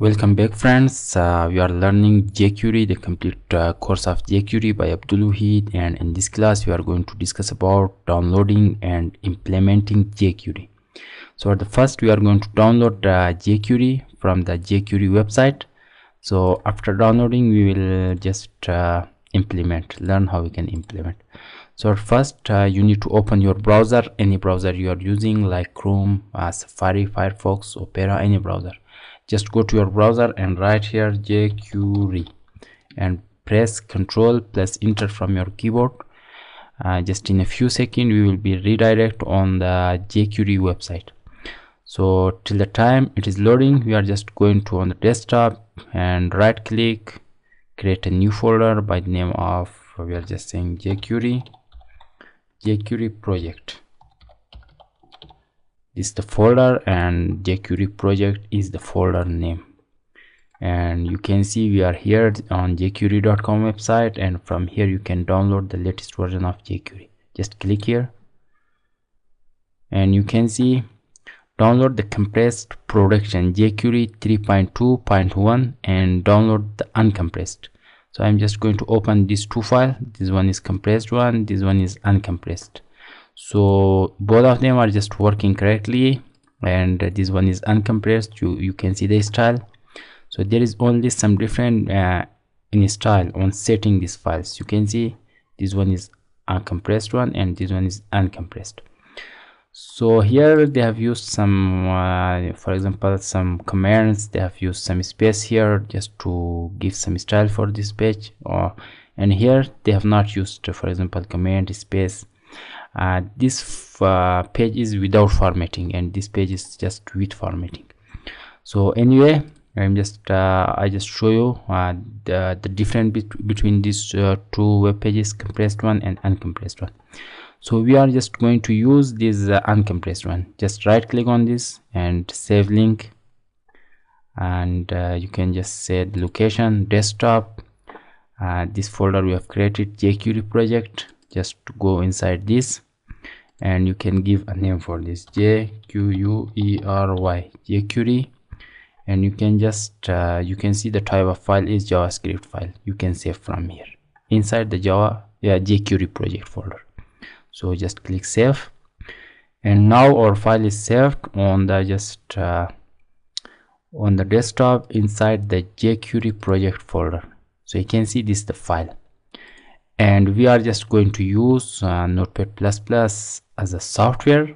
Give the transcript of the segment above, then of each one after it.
Welcome back, friends. We are learning JQuery, the complete course of JQuery by Abdulwahid, and in this class we are going to discuss about downloading and implementing JQuery. So at the first we are going to download JQuery from the JQuery website. So after downloading we will just learn how we can implement. So at first you need to open your browser, any browser you are using, like Chrome, Safari, Firefox, Opera, any browser. Just go to your browser and write here JQuery and press Ctrl plus Enter from your keyboard. Just in a few seconds we will be redirect on the JQuery website. So till the time it is loading, we are just going to on the desktop and right click, create a new folder by the name of, we are just saying JQuery project. This is the folder and JQuery project is the folder name. And you can see we are here on jQuery.com website, and from here you can download the latest version of JQuery. Just click here and you can see download the compressed production JQuery 3.2.1 and download the uncompressed. So I'm just going to open these two files. This one is compressed one, this one is uncompressed. So both of them are just working correctly, and this one is uncompressed. You can see the style. So there is only some different in style on setting these files. You can see this one is a compressed one and this one is uncompressed. So here they have used some for example some commands. They have used some space here just to give some style for this page, and here they have not used for example command space. This page is without formatting and this page is just with formatting. So anyway, I'm just I just show you the difference between these two web pages, compressed one and uncompressed one. So we are just going to use this uncompressed one. Just right click on this and save link, and you can just say the location, desktop, this folder we have created, JQuery project. Just go inside this and you can give a name for this, JQuery, JQuery, and you can just you can see the type of file is JavaScript file. You can save from here inside the JQuery project folder. So just click save, and now our file is saved on the on the desktop inside the JQuery project folder. So you can see this is the file, and we are just going to use Notepad++ as a software.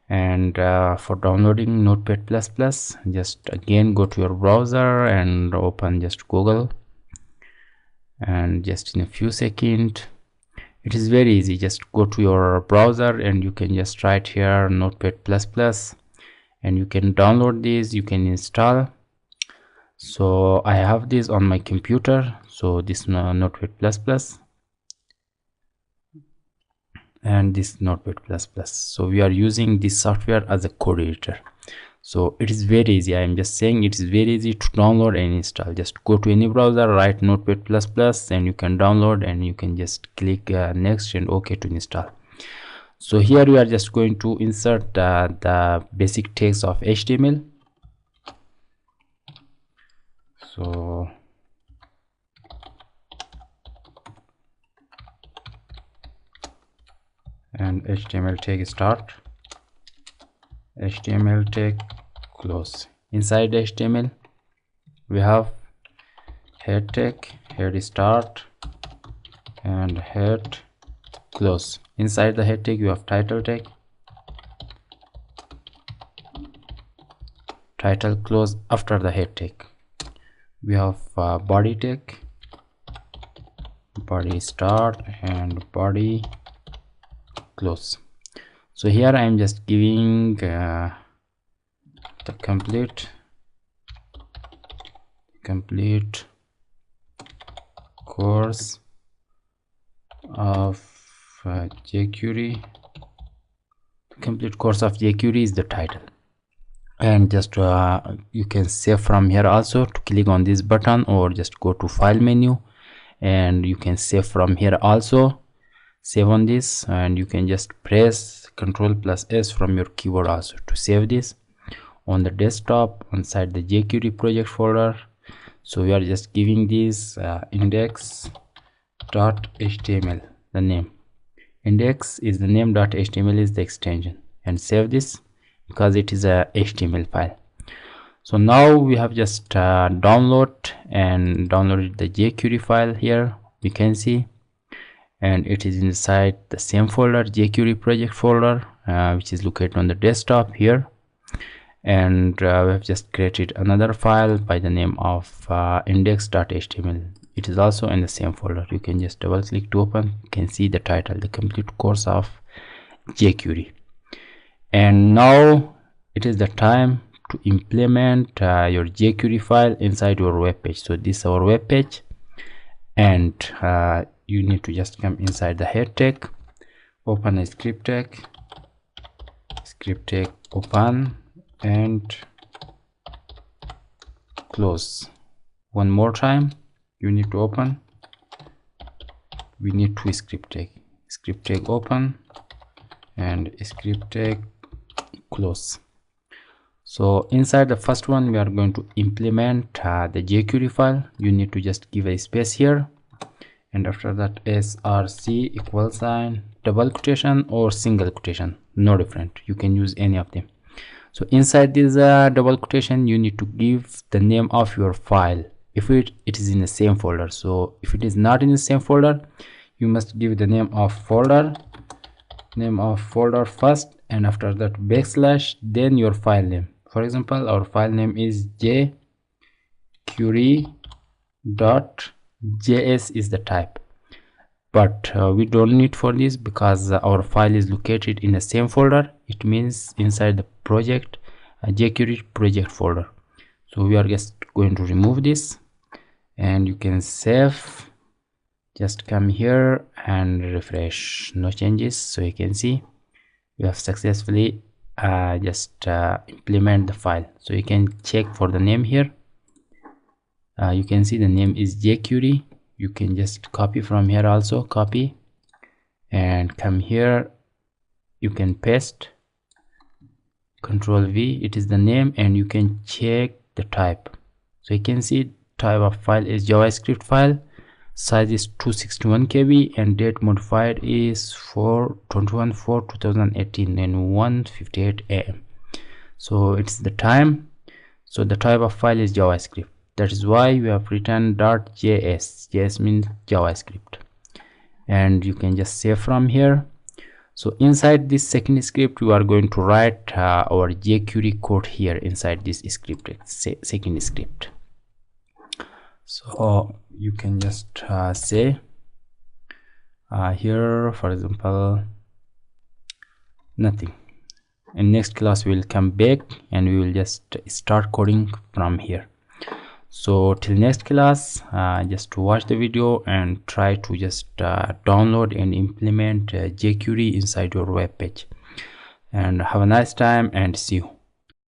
And for downloading Notepad++, just again go to your browser and open just Google, and just in a few seconds, it is very easy. Just go to your browser and you can just write here Notepad++, and you can download this, you can install. So I have this on my computer, so this Notepad++ and this Notepad++. So we are using this software as a code editor. So it is very easy. I am just saying it is very easy to download and install. Just go to any browser, write Notepad++, and you can download, and you can just click next and OK to install. So here we are just going to insert the basic text of HTML. So and HTML tag start, HTML tag close. Inside HTML we have head tag, head start and head close. Inside the head tag you have title tag, title close. After the head tag we have body tag, body start and body close. So here I am just giving the complete course of JQuery. Complete course of JQuery is the title, and just you can save from here also. To click on this button or just go to file menu and you can save from here also. Save on this, and you can just press Ctrl+S from your keyboard also to save this. on the desktop inside the jQuery project folder. So we are just giving this index.html the name. Index is the name, .html is the extension, and save this because it is a HTML file. So now we have just downloaded the jQuery file here, we can see, and it is inside the same folder, jQuery project folder, which is located on the desktop here. And we have just created another file by the name of index.html. It is also in the same folder. You can just double click to open. You can see the title, the complete course of jQuery. And now it is the time to implement your jQuery file inside your web page. So this is our web page, and you need to just come inside the head tag, open a script tag, open and close. One more time, you need to open. We need two script tag open and script tag close. So inside the first one, we are going to implement the jQuery file. You need to just give a space here, and after that src equal sign, double quotation or single quotation, no different, you can use any of them. So inside this double quotation, you need to give the name of your file if it is in the same folder. So if it is not in the same folder, you must give the name of folder first, and after that backslash, then your file name. For example, our file name is jQuery.js is the type, but we don't need for this because our file is located in the same folder. It means inside the project jQuery project folder. So we are just going to remove this, and you can save. Just come here and refresh, no changes. So you can see we have successfully implement the file. So you can check for the name here. You can see the name is jQuery. You can just copy from here, also copy and come here. You can paste, Control V, it is the name, and you can check the type. So you can see type of file is JavaScript file, size is 261 KB, and date modified is 21/4/2018 and 1:58 AM. So it's the time. So the type of file is JavaScript. That is why we have written .js. JS means JavaScript, and you can just save from here. So inside this second script, we are going to write our jQuery code here inside this script, second script. So you can just say here, for example, nothing. In next class we will come back and we will just start coding from here. So till next class, just watch the video and try to just download and implement jQuery inside your web page. And have a nice time, and see you.